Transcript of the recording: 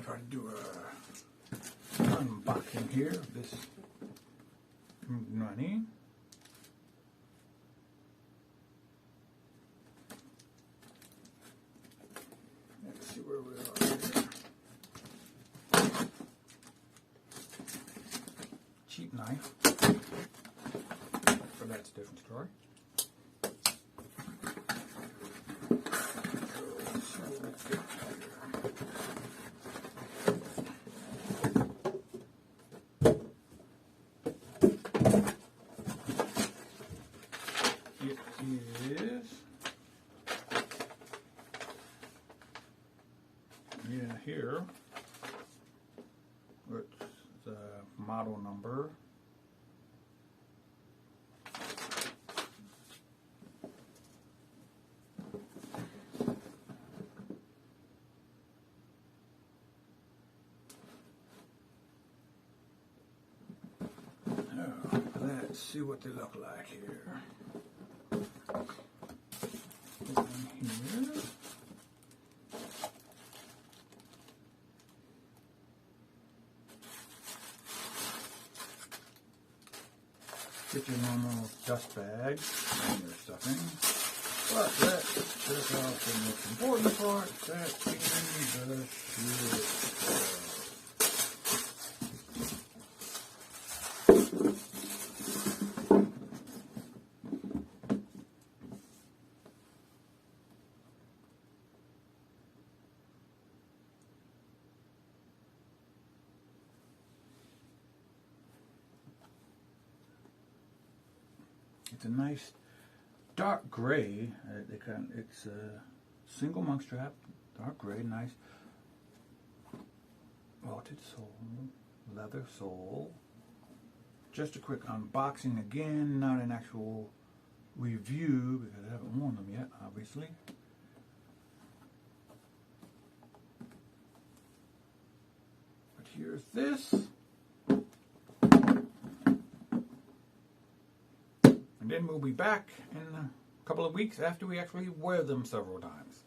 try to do a unboxing here of this Magnanni. Let's see where we are here. Cheap knife. But that's a different story. Here, it's the model number. Oh, let's see what they look like here. Here. Get your normal dust bag and your stuffing. But let's check out the most important part, that being the shoe. It's a nice dark gray. It's a single monk strap, dark gray, nice welted sole, leather sole. Just a quick unboxing again, not an actual review because I haven't worn them yet, obviously. But here's this. And then we'll be back in a couple of weeks after we actually wear them several times.